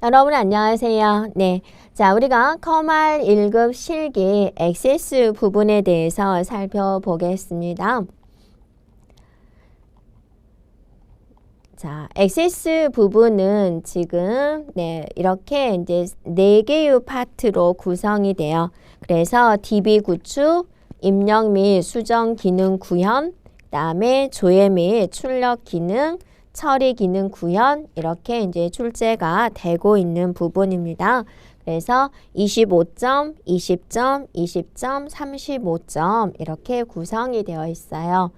여러분 안녕하세요. 네. 자, 우리가 커말 1급 실기 액세스 부분에 대해서 살펴보겠습니다. 자, 액세스 부분은 지금 이렇게 이제 4개의 파트로 구성이 돼요. 그래서 DB 구축, 입력 및 수정 기능 구현, 그다음에 조회 및 출력 기능, 처리 기능 구현 이렇게 이제 출제가 되고 있는 부분입니다. 그래서 25점, 20점, 20점, 35점 이렇게 구성이 되어 있어요.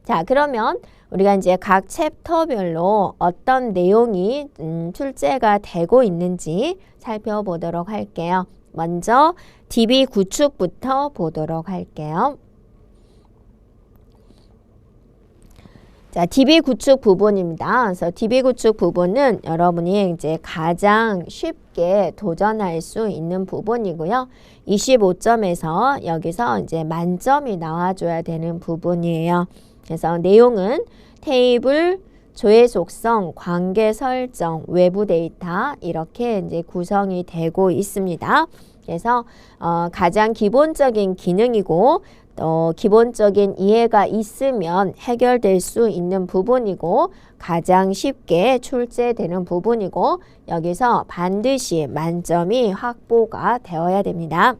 자, 그러면 우리가 이제 각 챕터별로 어떤 내용이 출제가 되고 있는지 살펴보도록 할게요. 먼저 DB 구축부터 보도록 할게요. 자, DB 구축 부분입니다. 그래서 DB 구축 부분은 여러분이 이제 가장 쉽게 도전할 수 있는 부분이고요. 25점에서 여기서 이제 만점이 나와줘야 되는 부분이에요. 그래서 내용은 테이블, 조회 속성, 관계 설정, 외부 데이터 이렇게 이제 구성이 되고 있습니다. 그래서 가장 기본적인 기능이고 기본적인 이해가 있으면 해결될 수 있는 부분이고 가장 쉽게 출제되는 부분이고 여기서 반드시 만점이 확보가 되어야 됩니다.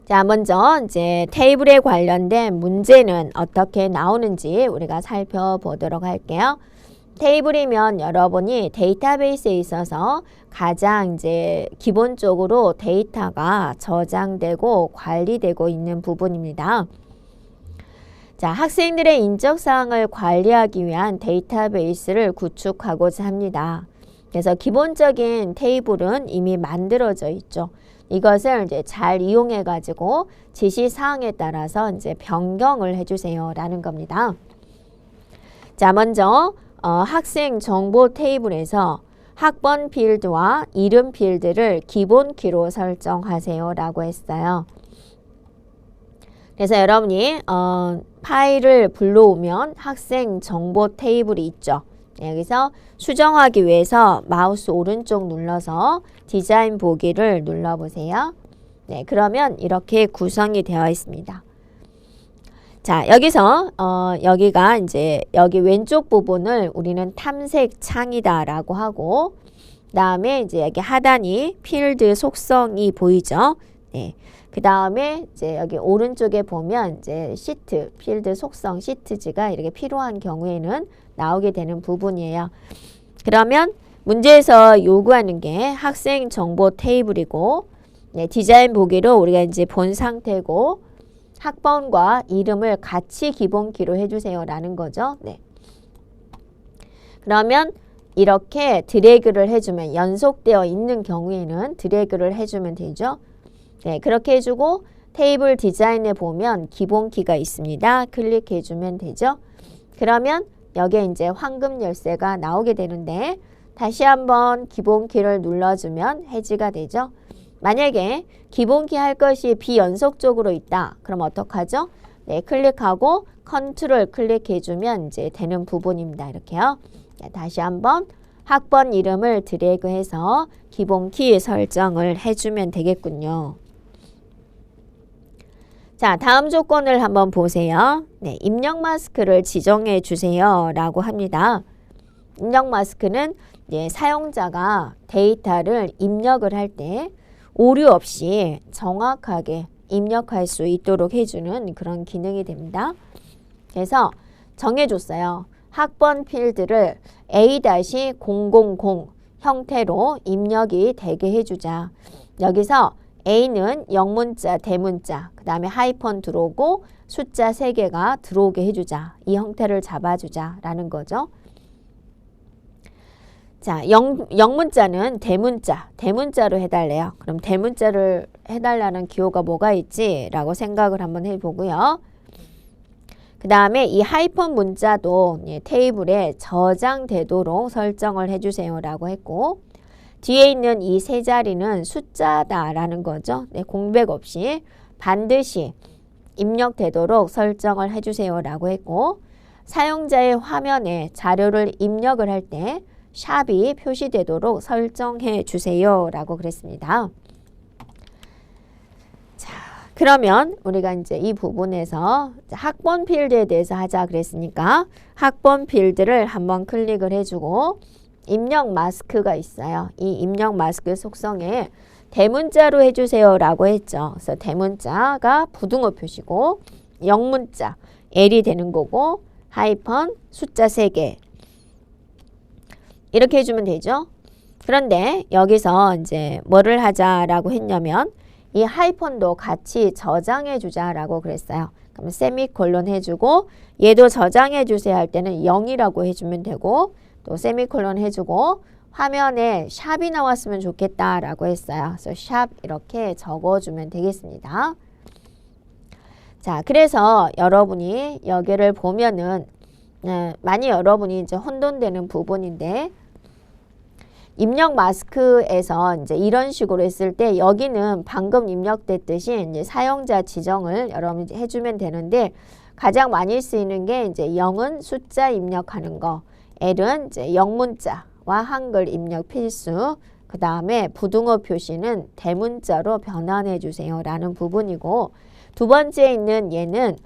자, 먼저 이제 테이블에 관련된 문제는 어떻게 나오는지 우리가 살펴보도록 할게요. 테이블이면 여러분이 데이터베이스에 있어서 가장 이제 기본적으로 데이터가 저장되고 관리되고 있는 부분입니다. 자, 학생들의 인적사항을 관리하기 위한 데이터베이스를 구축하고자 합니다. 그래서 기본적인 테이블은 이미 만들어져 있죠. 이것을 이제 잘 이용해 가지고 지시사항에 따라서 이제 변경을 해주세요 라는 겁니다. 자, 먼저 학생 정보 테이블에서 학번 필드와 이름 필드를 기본 키로 설정하세요 라고 했어요. 그래서 여러분이 파일을 불러오면 학생 정보 테이블이 있죠. 여기서 수정하기 위해서 마우스 오른쪽 눌러서 디자인 보기를 눌러보세요. 네, 그러면 이렇게 구성이 되어 있습니다. 자, 여기서 여기가 이제 여기 왼쪽 부분을 우리는 탐색 창이다 라고 하고 그다음에 이제 여기 하단이 필드 속성이 보이죠. 네. 그다음에 이제 여기 오른쪽에 보면 이제 시트 필드 속성 시트지가 이렇게 필요한 경우에는 나오게 되는 부분이에요. 그러면 문제에서 요구하는 게 학생 정보 테이블이고 네, 디자인 보기로 우리가 이제 본 상태고 학번과 이름을 같이 기본키로 해주세요 라는 거죠. 네. 그러면 이렇게 드래그를 해주면 연속되어 있는 경우에는 드래그를 해주면 되죠. 네, 그렇게 해주고 테이블 디자인에 보면 기본키가 있습니다. 클릭해주면 되죠. 그러면 여기에 이제 황금 열쇠가 나오게 되는데 다시 한번 기본키를 눌러주면 해지가 되죠. 만약에 기본키 할 것이 비연속적으로 있다. 그럼 어떡하죠? 네, 클릭하고 컨트롤 클릭해주면 이제 되는 부분입니다. 이렇게요. 네, 다시 한번 학번 이름을 드래그해서 기본키 설정을 해주면 되겠군요. 자, 다음 조건을 한번 보세요. 네, 입력 마스크를 지정해 주세요 라고 합니다. 입력 마스크는 사용자가 데이터를 입력을 할 때 오류 없이 정확하게 입력할 수 있도록 해주는 그런 기능이 됩니다. 그래서 정해줬어요. 학번 필드를 A-000 형태로 입력이 되게 해주자. 여기서 A는 영문자, 대문자, 그 다음에 하이펀 들어오고 숫자 3개가 들어오게 해주자. 이 형태를 잡아주자 라는 거죠. 자, 영문자는 대문자로 해달래요. 그럼 대문자를 해달라는 기호가 뭐가 있지? 라고 생각을 한번 해보고요. 그 다음에 이 하이펀 문자도 테이블에 저장되도록 설정을 해주세요 라고 했고 뒤에 있는 이 세 자리는 숫자다 라는 거죠. 네, 공백 없이 반드시 입력되도록 설정을 해주세요 라고 했고 사용자의 화면에 자료를 입력을 할 때 샵이 표시되도록 설정해 주세요 라고 그랬습니다. 자, 그러면 우리가 이제 이 부분에서 학번 필드에 대해서 하자 그랬으니까 학번 필드를 한번 클릭을 해주고 입력 마스크가 있어요. 이 입력 마스크 속성에 대문자로 해주세요 라고 했죠. 그래서 대문자가 부등호 표시고 영문자 L이 되는 거고 하이펀 숫자 3개 이렇게 해주면 되죠. 그런데 여기서 이제 뭐를 하자라고 했냐면 이 하이펀도 같이 저장해 주자라고 그랬어요. 그럼 세미콜론 해주고 얘도 저장해 주세요 할 때는 0이라고 해주면 되고 또 세미콜론 해주고 화면에 샵이 나왔으면 좋겠다라고 했어요. 그래서 샵 이렇게 적어주면 되겠습니다. 자, 그래서 여러분이 여기를 보면은 많이 여러분이 이제 혼돈되는 부분인데 입력 마스크에서 이제 이런 식으로 했을 때 여기는 방금 입력됐듯이 이제 사용자 지정을 여러분이 해주면 되는데 가장 많이 쓰이는 게 이제 0은 숫자 입력하는 거, L은 이제 영문자와 한글 입력 필수, 그 다음에 부등호 표시는 대문자로 변환해 주세요 라는 부분이고 두 번째 있는 얘는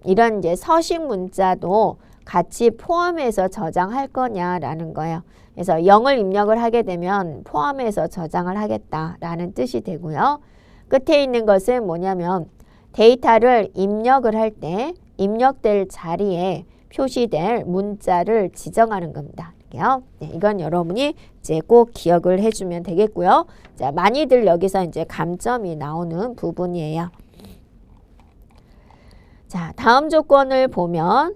이런 이제 서식 문자도 같이 포함해서 저장할 거냐라는 거예요. 그래서 0을 입력을 하게 되면 포함해서 저장을 하겠다라는 뜻이 되고요. 끝에 있는 것은 뭐냐면 데이터를 입력을 할 때 입력될 자리에 표시될 문자를 지정하는 겁니다. 네, 이건 여러분이 이제 꼭 기억을 해주면 되겠고요. 자, 많이들 여기서 이제 감점이 나오는 부분이에요. 자, 다음 조건을 보면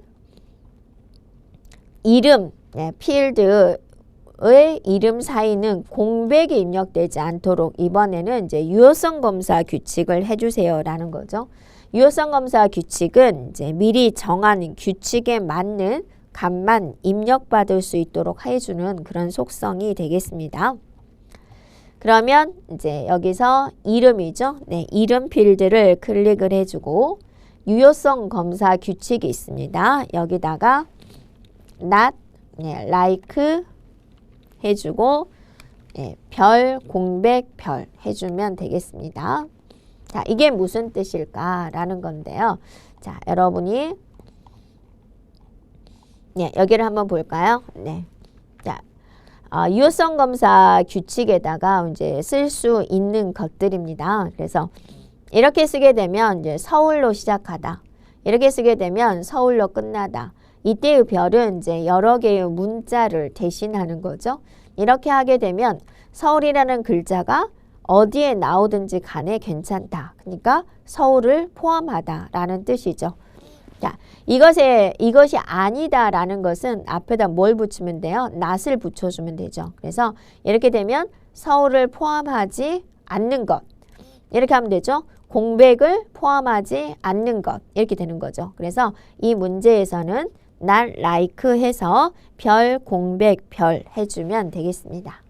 이름, 필드의 이름 사이는 공백이 입력되지 않도록 이번에는 이제 유효성 검사 규칙을 해주세요 라는 거죠. 유효성 검사 규칙은 이제 미리 정한 규칙에 맞는 값만 입력받을 수 있도록 해주는 그런 속성이 되겠습니다. 그러면 이제 여기서 이름이죠. 네, 이름 필드를 클릭을 해주고 유효성 검사 규칙이 있습니다. 여기다가 not, like 해주고 별, 공백, 별 해주면 되겠습니다. 자, 이게 무슨 뜻일까라는 건데요. 자, 여러분이 여기를 한번 볼까요? 네. 자, 유효성 검사 규칙에다가 이제 쓸 수 있는 것들입니다. 그래서 이렇게 쓰게 되면 이제 서울로 시작하다. 이렇게 쓰게 되면 서울로 끝나다. 이때의 별은 이제 여러 개의 문자를 대신하는 거죠. 이렇게 하게 되면 서울이라는 글자가 어디에 나오든지 간에 괜찮다. 그러니까 서울을 포함하다라는 뜻이죠. 자, 이것이 아니다라는 것은 앞에다 뭘 붙이면 돼요? not을 붙여주면 되죠. 그래서 이렇게 되면 서울을 포함하지 않는 것. 이렇게 하면 되죠. 공백을 포함하지 않는 것. 이렇게 되는 거죠. 그래서 이 문제에서는 not like 해서 별, 공백, 별 해주면 되겠습니다.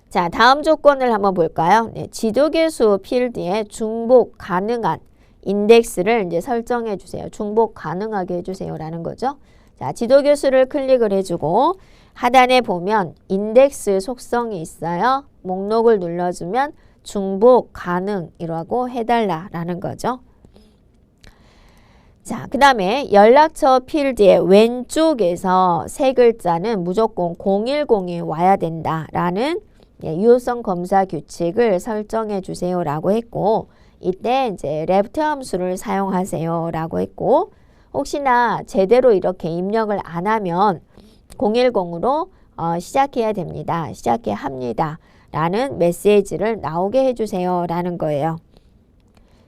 자, 다음 조건을 한번 볼까요? 네, 지도계수 필드에 중복 가능한 인덱스를 이제 설정해 주세요. 중복 가능하게 해주세요 라는 거죠. 자, 지도교수를 클릭을 해주고 하단에 보면 인덱스 속성이 있어요. 목록을 눌러주면 중복 가능이라고 해달라라는 거죠. 자, 그 다음에 연락처 필드의 왼쪽에서 세 글자는 무조건 010이 와야 된다라는 유효성 검사 규칙을 설정해 주세요 라고 했고 이때 이제 left 함수를 사용하세요 라고 했고 혹시나 제대로 이렇게 입력을 안 하면 010으로 시작해야 됩니다. 시작해야 합니다. 라는 메시지를 나오게 해주세요 라는 거예요.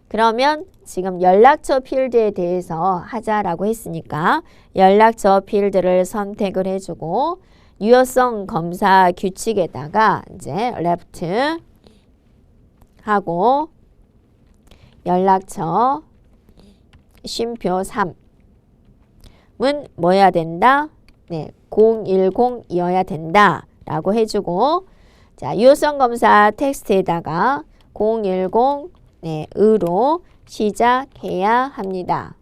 그러면 지금 연락처 필드에 대해서 하자라고 했으니까 연락처 필드를 선택을 해주고 유효성 검사 규칙에다가 이제 left 하고 연락처 쉼표 3은 뭐여야 된다? 네, 010이어야 된다 라고 해주고 자, 유효성 검사 텍스트에다가 010으로 시작해야 합니다.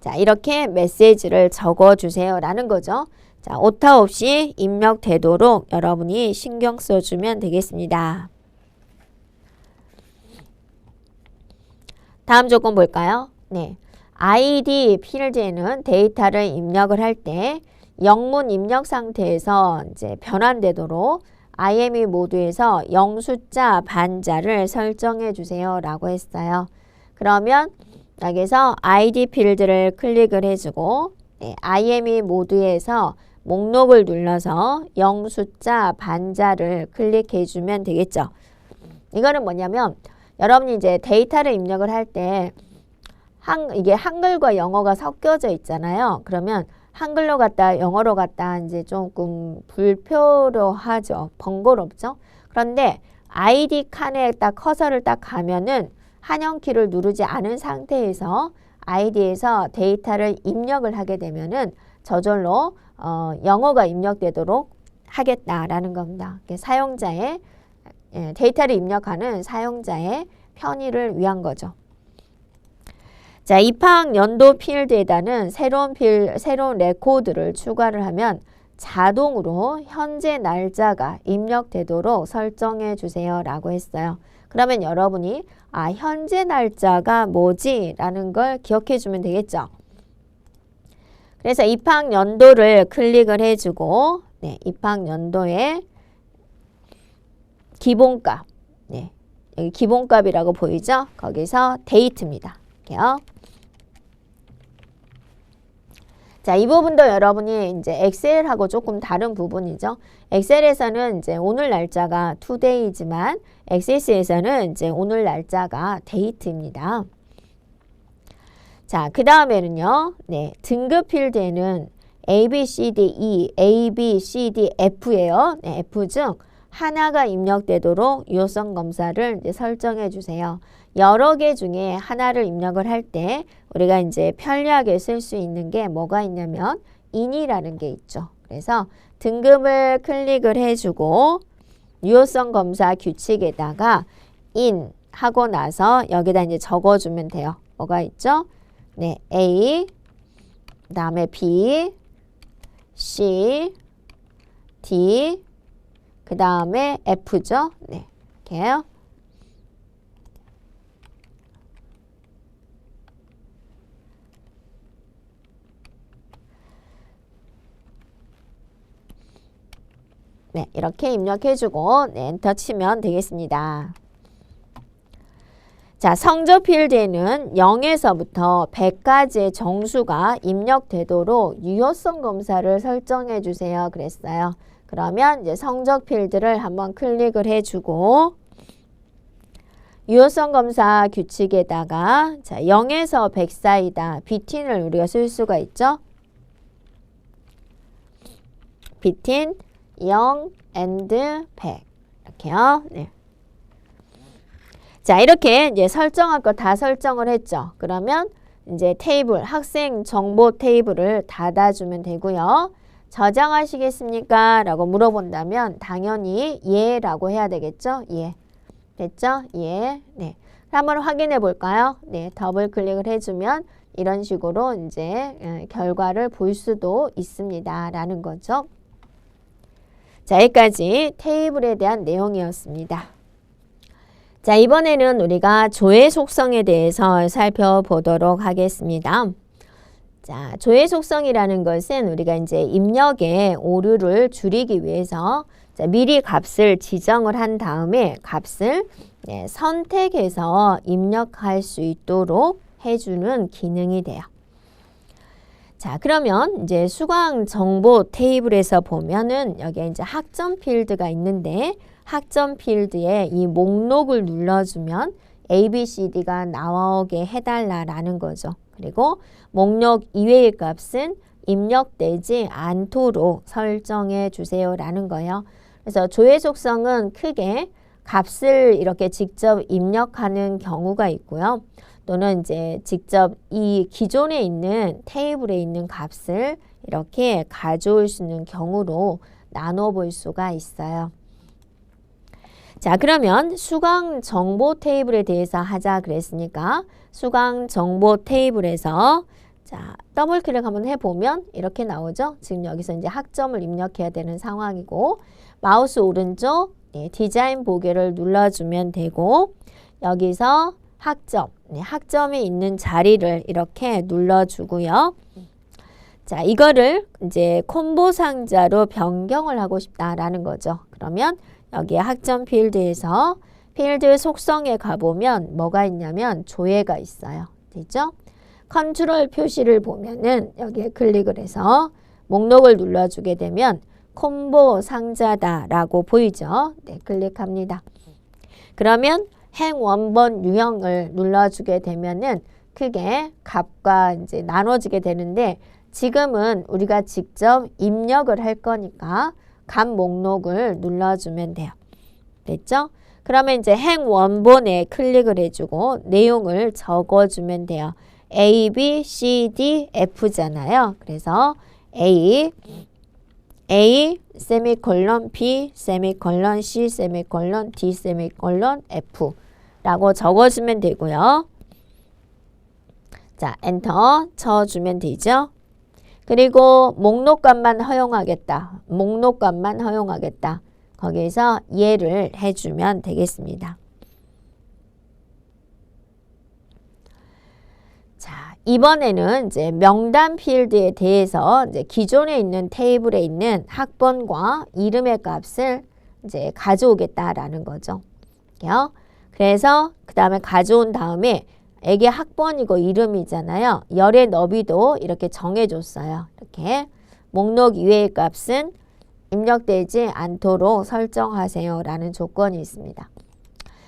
자, 이렇게 메시지를 적어주세요 라는 거죠. 자, 오타 없이 입력되도록 여러분이 신경 써주면 되겠습니다. 다음 조건 볼까요? 네, ID 필드에는 데이터를 입력을 할 때 영문 입력 상태에서 이제 변환되도록 IME 모드에서 영숫자 반자를 설정해 주세요 라고 했어요. 그러면 여기서 ID 필드를 클릭을 해주고 네, IME 모드에서 목록을 눌러서 영숫자 반자를 클릭해 주면 되겠죠. 이거는 뭐냐면 여러분이 이제 데이터를 입력을 할 때 이게 한글과 영어가 섞여져 있잖아요. 그러면 한글로 갔다 영어로 갔다 이제 조금 불편하죠. 번거롭죠. 그런데 ID 칸에 딱 커서를 딱 가면은 한영키를 누르지 않은 상태에서 ID에서 데이터를 입력을 하게 되면은 저절로 영어가 입력되도록 하겠다라는 겁니다. 사용자의 데이터를 입력하는 사용자의 편의를 위한 거죠. 자, 입학 연도 필드에다는 새로운 레코드를 추가를 하면 자동으로 현재 날짜가 입력되도록 설정해 주세요 라고 했어요. 그러면 여러분이 현재 날짜가 뭐지? 라는 걸 기억해 주면 되겠죠. 그래서 입학 연도를 클릭을 해주고 네, 입학 연도에 기본값 네, 여기 기본값이라고 보이죠? 거기서 데이트입니다. 이렇게요. 자, 이 부분도 여러분이 이제 엑셀하고 조금 다른 부분이죠. 엑셀에서는 이제 오늘 날짜가 today이지만 엑세스에서는 이제 오늘 날짜가 date입니다. 자, 그 다음에는요. 네, 등급 필드에는 A, B, C, D, E, A, B, C, D, F예요. 네, F 중 하나가 입력되도록 유효성 검사를 이제 설정해 주세요. 여러 개 중에 하나를 입력을 할 때 우리가 이제 편리하게 쓸 수 있는 게 뭐가 있냐면 in이라는 게 있죠. 그래서 등급을 클릭을 해주고 유효성 검사 규칙에다가 in 하고 나서 여기다 이제 적어주면 돼요. 뭐가 있죠? 네, A, 그 다음에 B, C, D, 그 다음에 F죠. 네, 이렇게요. 네, 이렇게 입력해주고 네, 엔터 치면 되겠습니다. 자, 성적 필드에는 0에서부터 100까지의 정수가 입력되도록 유효성 검사를 설정해 주세요. 그랬어요. 그러면 이제 성적 필드를 한번 클릭을 해주고 유효성 검사 규칙에다가 자, 0에서 100 사이다. between을 우리가 쓸 수가 있죠. between 0 and 100 이렇게요. 네. 자, 이렇게 이제 설정할 거 다 설정을 했죠. 그러면 이제 테이블, 학생 정보 테이블을 닫아주면 되고요. 저장하시겠습니까? 라고 물어본다면 당연히 예 라고 해야 되겠죠? 예. 됐죠? 예. 네. 한번 확인해 볼까요? 네. 더블 클릭을 해주면 이런 식으로 이제 결과를 볼 수도 있습니다. 라는 거죠. 자, 여기까지 테이블에 대한 내용이었습니다. 자, 이번에는 우리가 조회 속성에 대해서 살펴보도록 하겠습니다. 자, 조회 속성이라는 것은 우리가 이제 입력의 오류를 줄이기 위해서 자, 미리 값을 지정을 한 다음에 값을 네, 선택해서 입력할 수 있도록 해주는 기능이 돼요. 자, 그러면 이제 수강 정보 테이블에서 보면은 여기에 이제 학점 필드가 있는데 학점 필드에 이 목록을 눌러주면 A, B, C, D가 나오게 해달라라는 거죠. 그리고 목록 이외의 값은 입력되지 않도록 설정해 주세요라는 거예요. 그래서 조회 속성은 크게 값을 이렇게 직접 입력하는 경우가 있고요. 또는 이제 직접 이 기존에 있는 테이블에 있는 값을 이렇게 가져올 수 있는 경우로 나눠 볼 수가 있어요. 자, 그러면 수강 정보 테이블에 대해서 하자 그랬으니까 수강 정보 테이블에서 자, 더블 클릭 한번 해보면 이렇게 나오죠. 지금 여기서 이제 학점을 입력해야 되는 상황이고 마우스 오른쪽 디자인 보기를 눌러주면 되고 여기서 학점, 학점이 있는 자리를 이렇게 눌러주고요. 자, 이거를 이제 콤보 상자로 변경을 하고 싶다라는 거죠. 그러면 여기에 학점 필드에서 필드 속성에 가보면 뭐가 있냐면 조회가 있어요. 되죠? 컨트롤 표시를 보면은 여기에 클릭을 해서 목록을 눌러주게 되면 콤보 상자다라고 보이죠? 네, 클릭합니다. 그러면 행 원본 유형을 눌러주게 되면은 크게 값과 이제 나눠지게 되는데 지금은 우리가 직접 입력을 할 거니까 값 목록을 눌러주면 돼요. 됐죠? 그러면 이제 행 원본에 클릭을 해주고 내용을 적어주면 돼요. A, B, C, D, F잖아요. 그래서 A, 세미콜론, B, 세미콜론, C, 세미콜론, D, 세미콜론, F 라고 적어주면 되고요. 자, 엔터 쳐주면 되죠. 그리고 목록값만 허용하겠다. 목록값만 허용하겠다. 거기에서 이해를 해주면 되겠습니다. 자, 이번에는 이제 명단 필드에 대해서 이제 기존에 있는 테이블에 있는 학번과 이름의 값을 이제 가져오겠다라는 거죠. 그래서 그 다음에 가져온 다음에 애기 학번이고 이름이잖아요. 열의 너비도 이렇게 정해줬어요. 이렇게 목록 이외의 값은 입력되지 않도록 설정하세요 라는 조건이 있습니다.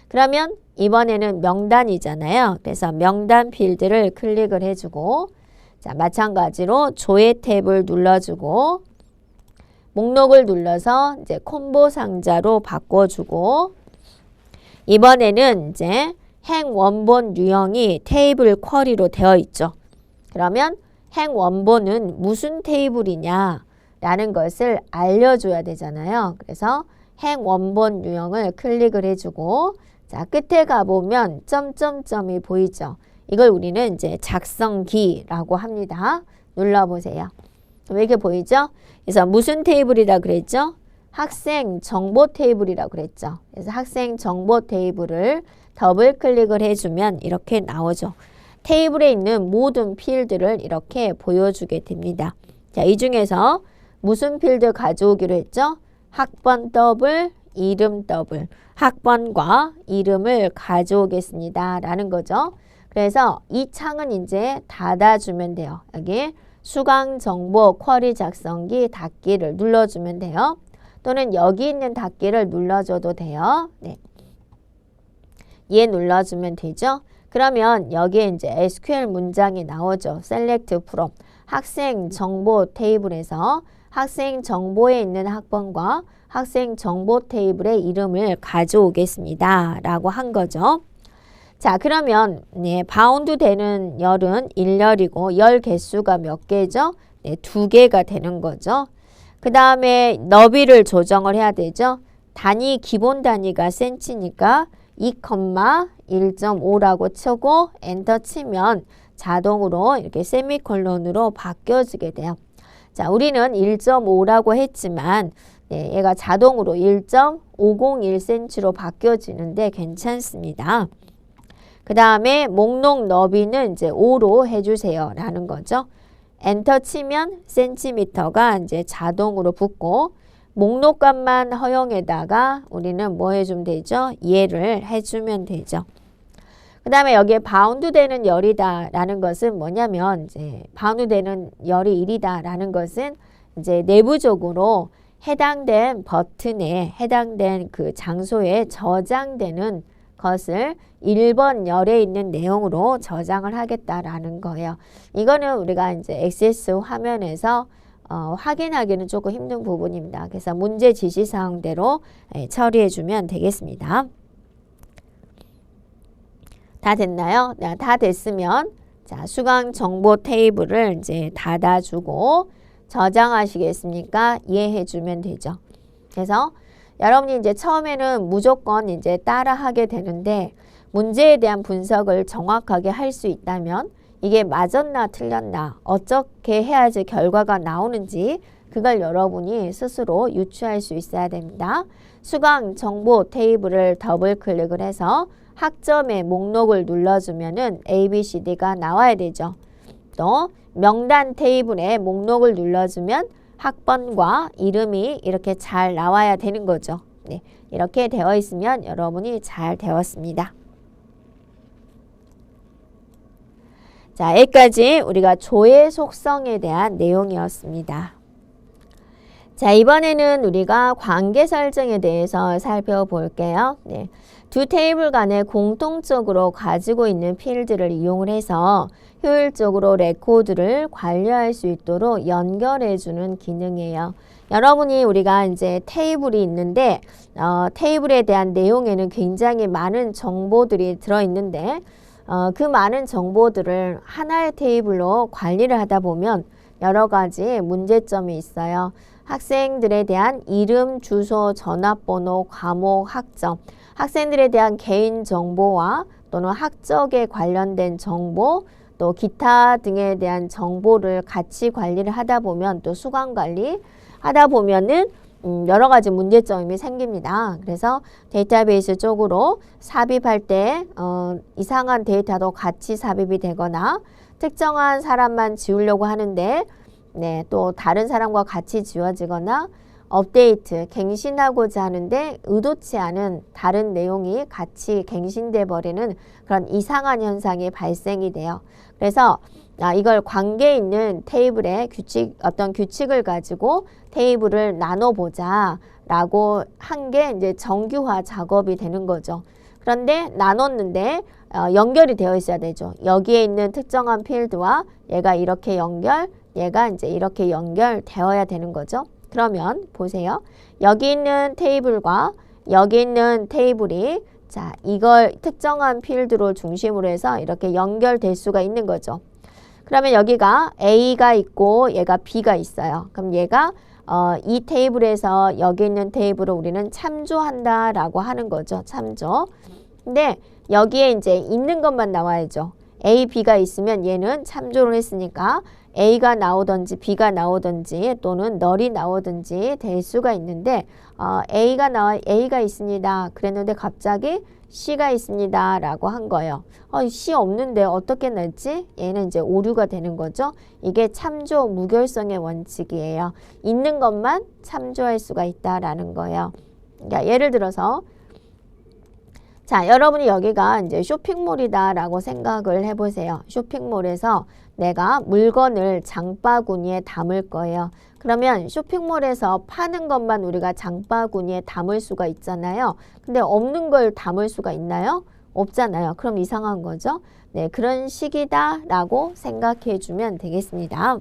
그러면 이번에는 명단이잖아요. 그래서 명단 필드를 클릭을 해주고 자, 마찬가지로 조회 탭을 눌러주고 목록을 눌러서 이제 콤보 상자로 바꿔주고 이번에는 이제 행 원본 유형이 테이블 쿼리로 되어 있죠. 그러면 행 원본은 무슨 테이블이냐 라는 것을 알려줘야 되잖아요. 그래서 행 원본 유형을 클릭을 해주고 자, 끝에 가보면 점점점이 보이죠. 이걸 우리는 이제 작성기라고 합니다. 눌러보세요. 왜 이렇게 보이죠? 그래서 무슨 테이블이라 그랬죠? 학생 정보 테이블이라고 그랬죠. 그래서 학생 정보 테이블을 더블 클릭을 해주면 이렇게 나오죠. 테이블에 있는 모든 필드를 이렇게 보여주게 됩니다. 자, 이 중에서 무슨 필드 가져오기로 했죠? 학번 더블, 이름 더블. 학번과 이름을 가져오겠습니다. 라는 거죠. 그래서 이 창은 이제 닫아주면 돼요. 여기 수강 정보 쿼리 작성기 닫기를 눌러주면 돼요. 또는 여기 있는 닫기를 눌러줘도 돼요. 네. 얘 눌러주면 되죠. 그러면 여기에 이제 SQL 문장이 나오죠. Select from 학생 정보 테이블에서 학생 정보에 있는 학번과 학생 정보 테이블의 이름을 가져오겠습니다. 라고 한 거죠. 자, 그러면 네, 바운드 되는 열은 1열이고 열 개수가 몇 개죠? 네, 2개가 되는 거죠. 그 다음에 너비를 조정을 해야 되죠. 단위, 기본 단위가 센치니까 2,1.5라고 치고 엔터 치면 자동으로 이렇게 세미콜론으로 바뀌어지게 돼요. 자, 우리는 1.5라고 했지만 네, 얘가 자동으로 1.501cm로 바뀌어지는데 괜찮습니다. 그 다음에 목록 너비는 이제 5로 해주세요 라는 거죠. 엔터 치면 센티미터가 이제 자동으로 붙고 목록값만 허용에다가 우리는 뭐 해주면 되죠? 이해를 해주면 되죠. 그 다음에 여기에 바운드 되는 열이다 라는 것은 뭐냐면 이제 바운드 되는 열이 1이다 라는 것은 이제 내부적으로 해당된 버튼에 해당된 그 장소에 저장되는 것을 1번 열에 있는 내용으로 저장을 하겠다라는 거예요. 이거는 우리가 이제 액세스 화면에서 확인하기는 조금 힘든 부분입니다. 그래서 문제 지시사항대로 처리해주면 되겠습니다. 다 됐나요? 네, 다 됐으면 자, 수강 정보 테이블을 이제 닫아주고 저장하시겠습니까? 이해해주면 되죠. 그래서 여러분이 이제 처음에는 무조건 이제 따라하게 되는데 문제에 대한 분석을 정확하게 할 수 있다면 이게 맞았나 틀렸나 어떻게 해야지 결과가 나오는지 그걸 여러분이 스스로 유추할 수 있어야 됩니다. 수강 정보 테이블을 더블 클릭을 해서 학점의 목록을 눌러주면은 ABCD가 나와야 되죠. 또 명단 테이블에 목록을 눌러주면 학번과 이름이 이렇게 잘 나와야 되는 거죠. 네, 이렇게 되어 있으면 여러분이 잘 되었습니다. 자, 여기까지 우리가 조의 속성에 대한 내용이었습니다. 자, 이번에는 우리가 관계 설정에 대해서 살펴볼게요. 네, 두 테이블 간에 공통적으로 가지고 있는 필드를 이용을 해서 효율적으로 레코드를 관리할 수 있도록 연결해주는 기능이에요. 여러분이 우리가 이제 테이블이 있는데 테이블에 대한 내용에는 굉장히 많은 정보들이 들어있는데 그 많은 정보들을 하나의 테이블로 관리를 하다 보면 여러 가지 문제점이 있어요. 학생들에 대한 이름, 주소, 전화번호, 과목, 학점, 학생들에 대한 개인정보와 또는 학적에 관련된 정보, 또 기타 등에 대한 정보를 같이 관리를 하다 보면 또 수강 관리 하다 보면은 여러 가지 문제점이 생깁니다. 그래서 데이터베이스 쪽으로 삽입할 때 이상한 데이터도 같이 삽입이 되거나 특정한 사람만 지우려고 하는데 네, 또 다른 사람과 같이 지워지거나 업데이트, 갱신하고자 하는데 의도치 않은 다른 내용이 같이 갱신돼 버리는 그런 이상한 현상이 발생이 돼요. 그래서 이걸 관계 있는 테이블의 어떤 규칙을 가지고 테이블을 나눠보자 라고 한 게 이제 정규화 작업이 되는 거죠. 그런데 나눴는데 연결이 되어 있어야 되죠. 여기에 있는 특정한 필드와 얘가 이렇게 연결, 얘가 이제 이렇게 연결되어야 되는 거죠. 그러면 보세요. 여기 있는 테이블과 여기 있는 테이블이 자, 이걸 특정한 필드로 중심으로 해서 이렇게 연결될 수가 있는 거죠. 그러면 여기가 A가 있고 얘가 B가 있어요. 그럼 얘가 이 테이블에서 여기 있는 테이블을 우리는 참조한다라고 하는 거죠. 참조. 근데 여기에 이제 있는 것만 나와야죠. A, B가 있으면 얘는 참조를 했으니까 A가 나오든지 B가 나오든지 또는 널이 나오든지 될 수가 있는데 A가 있습니다. 그랬는데 갑자기 C가 있습니다. 라고 한 거예요. C 없는데 어떻게 낼지? 얘는 이제 오류가 되는 거죠. 이게 참조 무결성의 원칙이에요. 있는 것만 참조할 수가 있다라는 거예요. 그러니까 예를 들어서 자, 여러분이 여기가 이제 쇼핑몰이다라고 생각을 해보세요. 쇼핑몰에서 내가 물건을 장바구니에 담을 거예요. 그러면 쇼핑몰에서 파는 것만 우리가 장바구니에 담을 수가 있잖아요. 근데 없는 걸 담을 수가 있나요? 없잖아요. 그럼 이상한 거죠. 네, 그런 식이다라고 생각해 주면 되겠습니다.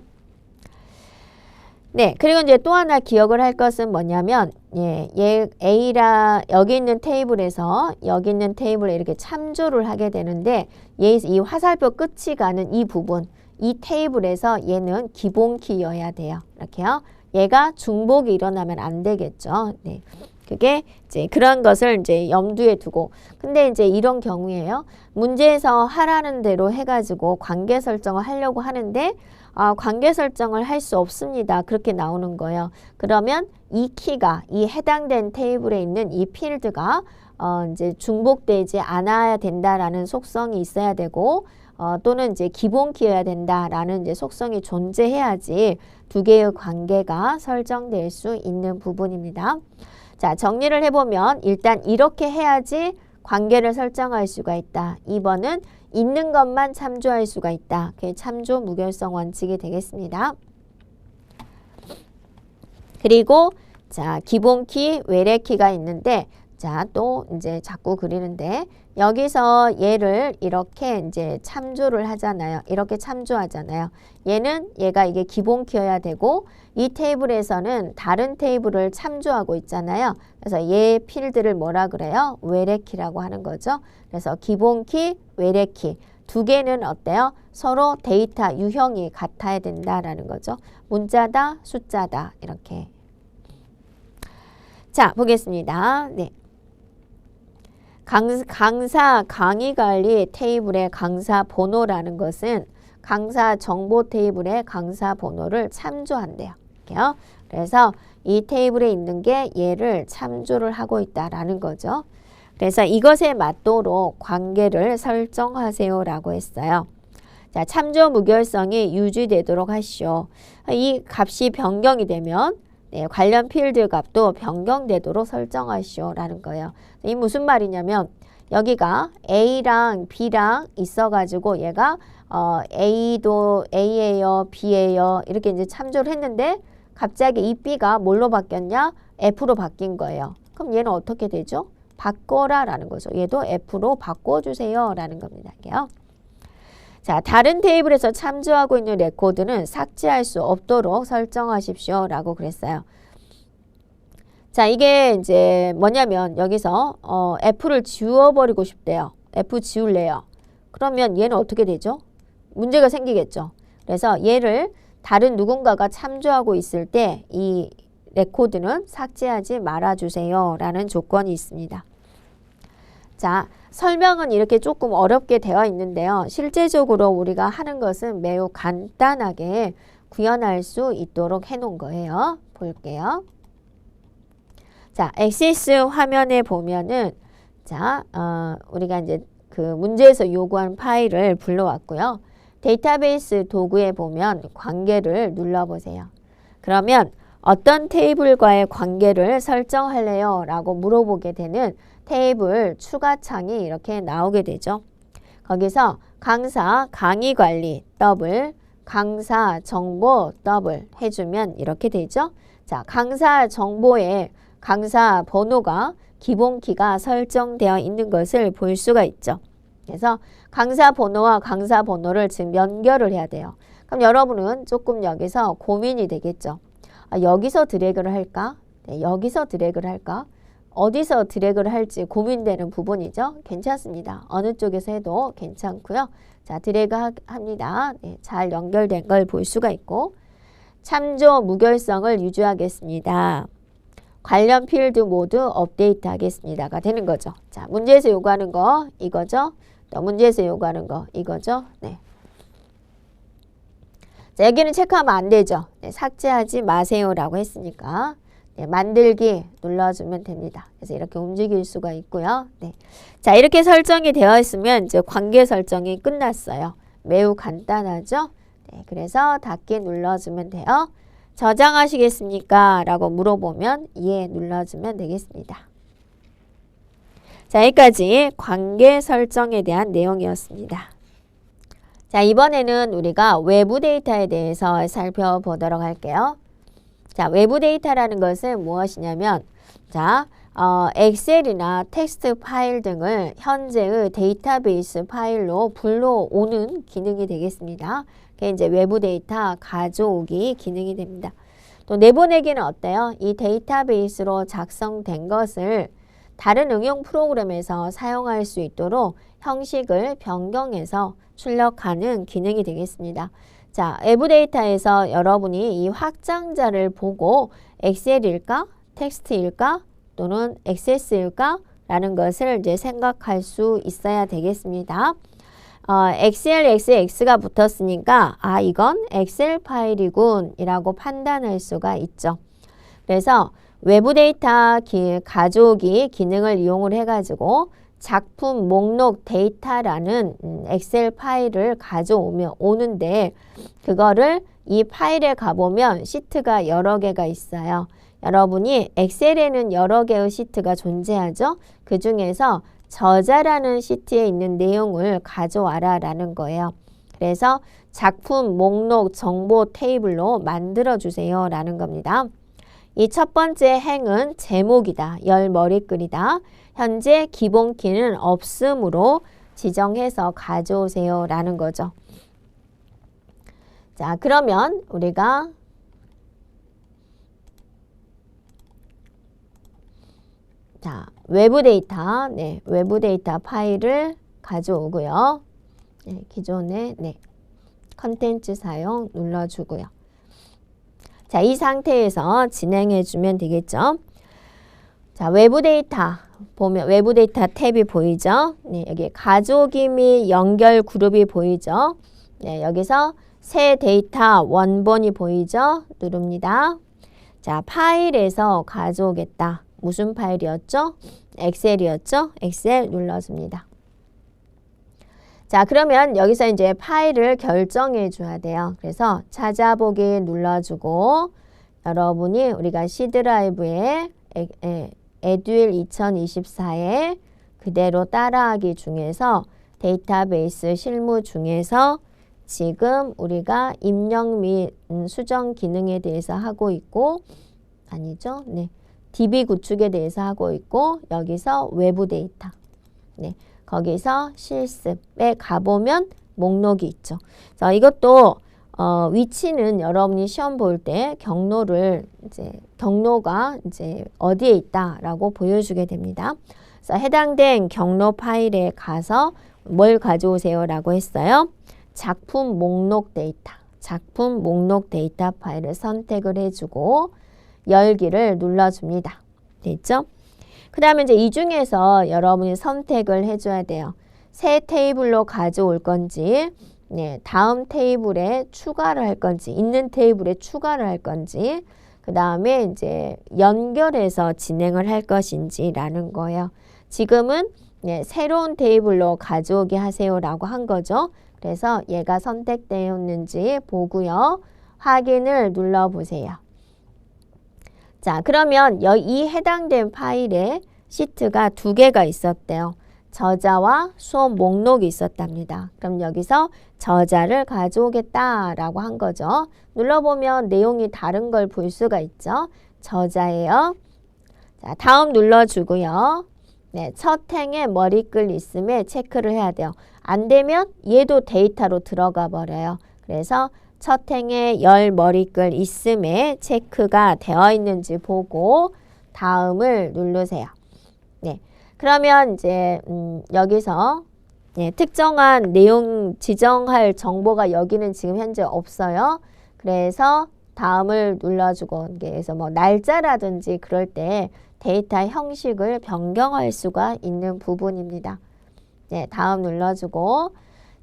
네, 그리고 이제 또 하나 기억을 할 것은 뭐냐면 얘 A라 여기 있는 테이블에서 여기 있는 테이블에 이렇게 참조를 하게 되는데 이 화살표 끝이 가는 이 부분 이 테이블에서 얘는 기본키여야 돼요. 이렇게요. 얘가 중복이 일어나면 안 되겠죠. 네. 그게 이제 그런 것을 이제 염두에 두고 근데 이제 이런 경우에요. 문제에서 하라는 대로 해가지고 관계 설정을 하려고 하는데 관계 설정을 할 수 없습니다. 그렇게 나오는 거예요. 그러면 이 키가 이 해당된 테이블에 있는 이 필드가 이제 중복되지 않아야 된다라는 속성이 있어야 되고 또는 이제 기본 키여야 된다라는 이제 속성이 존재해야지 두 개의 관계가 설정될 수 있는 부분입니다. 자, 정리를 해보면 일단 이렇게 해야지 관계를 설정할 수가 있다. 2번은 있는 것만 참조할 수가 있다. 그게 참조 무결성 원칙이 되겠습니다. 그리고 자, 기본키, 외래키가 있는데 자, 또 이제 자꾸 그리는데 여기서 얘를 이렇게 이제 참조를 하잖아요. 이렇게 참조하잖아요. 얘가 이게 기본키여야 되고 이 테이블에서는 다른 테이블을 참조하고 있잖아요. 그래서 얘 필드를 뭐라 그래요? 외래키라고 하는 거죠. 그래서 기본키, 외래키 두 개는 어때요? 서로 데이터 유형이 같아야 된다라는 거죠. 문자다, 숫자다 이렇게. 자, 보겠습니다. 네. 강사 강의관리 테이블의 강사 번호라는 것은 강사 정보 테이블에 강사 번호를 참조한대요. 이렇게요. 그래서 이 테이블에 있는 게 얘를 참조를 하고 있다라는 거죠. 그래서 이것에 맞도록 관계를 설정하세요라고 했어요. 자, 참조 무결성이 유지되도록 하시오. 이 값이 변경이 되면 관련 필드 값도 변경되도록 설정하시오라는 거예요. 이 무슨 말이냐면 여기가 A랑 B랑 있어가지고 얘가 A도 A예요, B예요 이렇게 이제 참조를 했는데 갑자기 이 B가 뭘로 바뀌었냐? F로 바뀐 거예요. 그럼 얘는 어떻게 되죠? 바꿔라라는 거죠. 얘도 F로 바꿔주세요라는 겁니다. 이게요. 자, 다른 테이블에서 참조하고 있는 레코드는 삭제할 수 없도록 설정하십시오라고 그랬어요. 자, 이게 이제 뭐냐면 여기서 F를 지워버리고 싶대요. F 지울래요. 그러면 얘는 어떻게 되죠? 문제가 생기겠죠. 그래서 얘를 다른 누군가가 참조하고 있을 때 이 레코드는 삭제하지 말아주세요 라는 조건이 있습니다. 자, 설명은 이렇게 조금 어렵게 되어 있는데요. 실제적으로 우리가 하는 것은 매우 간단하게 구현할 수 있도록 해놓은 거예요. 볼게요. 자, 액세스 화면에 보면은 자, 우리가 이제 그 문제에서 요구한 파일을 불러왔고요. 데이터베이스 도구에 보면 관계를 눌러보세요. 그러면 어떤 테이블과의 관계를 설정할래요? 라고 물어보게 되는 테이블 추가 창이 이렇게 나오게 되죠. 거기서 강사 강의 관리 더블, 강사 정보 더블 해주면 이렇게 되죠. 자, 강사 정보에 강사 번호가 기본키가 설정되어 있는 것을 볼 수가 있죠. 그래서 강사 번호와 강사 번호를 지금 연결을 해야 돼요. 그럼 여러분은 조금 여기서 고민이 되겠죠. 여기서 드래그를 할까? 네, 여기서 드래그를 할까? 어디서 드래그를 할지 고민되는 부분이죠. 괜찮습니다. 어느 쪽에서 해도 괜찮고요. 자, 드래그 합니다. 네, 잘 연결된 걸 볼 수가 있고 참조 무결성을 유지하겠습니다. 관련 필드 모두 업데이트 하겠습니다가 되는 거죠. 자, 문제에서 요구하는 거 이거죠. 또 문제에서 요구하는 거 이거죠. 네. 자, 여기는 체크하면 안 되죠. 네, 삭제하지 마세요라고 했으니까 네, 만들기 눌러주면 됩니다. 그래서 이렇게 움직일 수가 있고요. 네. 자, 이렇게 설정이 되어 있으면 이제 관계 설정이 끝났어요. 매우 간단하죠. 네, 그래서 닫기 눌러주면 돼요. 저장하시겠습니까? 라고 물어보면 예 눌러주면 되겠습니다. 자, 여기까지 관계 설정에 대한 내용이었습니다. 자, 이번에는 우리가 외부 데이터에 대해서 살펴보도록 할게요. 자, 외부 데이터라는 것은 무엇이냐면 자, 엑셀이나 텍스트 파일 등을 현재의 데이터베이스 파일로 불러오는 기능이 되겠습니다. 그게 이제 외부 데이터 가져오기 기능이 됩니다. 또 내보내기는 어때요? 이 데이터베이스로 작성된 것을 다른 응용 프로그램에서 사용할 수 있도록 형식을 변경해서 출력하는 기능이 되겠습니다. 자, 외부 데이터에서 여러분이 이 확장자를 보고 엑셀일까? 텍스트일까? 또는 액세스일까? 라는 것을 이제 생각할 수 있어야 되겠습니다. XLXX가 붙었으니까 이건 엑셀 파일이군 이라고 판단할 수가 있죠. 그래서 외부 데이터 가져오기 기능을 이용을 해가지고 작품 목록 데이터라는 엑셀 파일을 오는데 그거를 이 파일에 가보면 시트가 여러 개가 있어요. 여러분이 엑셀에는 여러 개의 시트가 존재하죠. 그 중에서 저자라는 시트에 있는 내용을 가져와라 라는 거예요. 그래서 작품 목록 정보 테이블로 만들어 주세요 라는 겁니다. 이 첫 번째 행은 제목이다. 열 머리글이다. 현재 기본키는 없으므로 지정해서 가져오세요 라는 거죠. 자, 그러면 우리가 자, 외부 데이터, 네, 외부 데이터 파일을 가져오고요. 네, 기존에 컨텐츠 사용 눌러주고요. 자, 이 상태에서 진행해 주면 되겠죠. 자, 외부 데이터 보면 외부 데이터 탭이 보이죠. 네, 여기 가져오기 및 연결 그룹이 보이죠. 네, 여기서 새 데이터 원본이 보이죠? 누릅니다. 자, 파일에서 가져오겠다. 무슨 파일이었죠? 엑셀이었죠? 엑셀 눌러줍니다. 자, 그러면 여기서 이제 파일을 결정해 줘야 돼요. 그래서 찾아보기 눌러주고 여러분이 우리가 C 드라이브에 에듀윌 2024에 그대로 따라하기 중에서 데이터베이스 실무 중에서 지금 우리가 입력 및 수정 기능에 대해서 하고 있고 아니죠? 네. DB 구축에 대해서 하고 있고 여기서 외부 데이터. 네. 거기서 실습에 가보면 목록이 있죠. 자, 이것도 위치는 여러분이 시험 볼 때 경로가 이제 어디에 있다라고 보여주게 됩니다. 그래서 해당된 경로 파일에 가서 뭘 가져오세요라고 했어요. 작품 목록 데이터 파일을 선택을 해주고 열기를 눌러줍니다. 됐죠? 그 다음에 이제 이 중에서 여러분이 선택을 해줘야 돼요. 새 테이블로 가져올 건지, 네, 다음 테이블에 추가를 할 건지, 있는 테이블에 추가를 할 건지, 그 다음에 이제 연결해서 진행을 할 것인지라는 거예요. 지금은 네, 새로운 테이블로 가져오게 하세요라고 한 거죠. 그래서 얘가 선택되었는지 보고요. 확인을 눌러보세요. 자, 그러면 이 해당된 파일에 시트가 2개가 있었대요. 저자와 수업 목록이 있었답니다. 그럼 여기서 저자를 가져오겠다라고 한 거죠. 눌러보면 내용이 다른 걸 볼 수가 있죠. 저자예요. 자, 다음 눌러주고요. 네, 첫 행에 머리글 있음에 체크를 해야 돼요. 안 되면 얘도 데이터로 들어가 버려요. 그래서 첫 행에 열 머리글 있음에 체크가 되어 있는지 보고 다음을 누르세요. 네, 그러면 이제 여기서 네, 특정한 내용 지정할 정보가 여기는 지금 현재 없어요. 그래서 다음을 눌러주고 그래서 뭐 날짜라든지 그럴 때 데이터 형식을 변경할 수가 있는 부분입니다. 네, 다음 눌러주고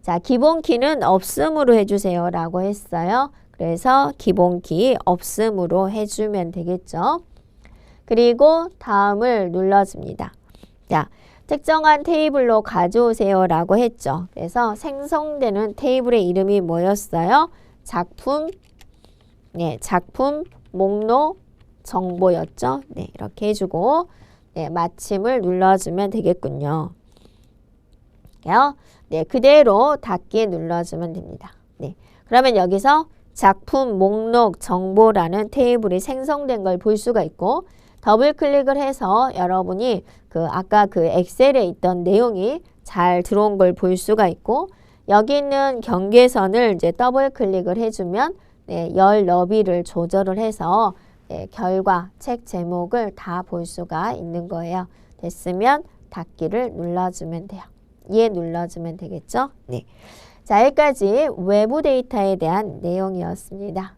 자, 기본키는 없음으로 해주세요 라고 했어요. 그래서 기본키 없음으로 해주면 되겠죠. 그리고 다음을 눌러줍니다. 자, 특정한 테이블로 가져오세요 라고 했죠. 그래서 생성되는 테이블의 이름이 뭐였어요? 작품 목록 정보였죠. 네, 이렇게 해주고 네, 마침을 눌러주면 되겠군요. 네, 그대로 닫기 눌러주면 됩니다. 네, 그러면 여기서 작품 목록 정보라는 테이블이 생성된 걸 볼 수가 있고 더블 클릭을 해서 여러분이 아까 그 엑셀에 있던 내용이 잘 들어온 걸 볼 수가 있고 여기 있는 경계선을 이제 더블 클릭을 해주면 네, 열 너비를 조절을 해서 네, 결과 책 제목을 다 볼 수가 있는 거예요. 됐으면 닫기를 눌러주면 돼요. 예 눌러주면 되겠죠? 네. 자, 여기까지 외부 데이터에 대한 내용이었습니다.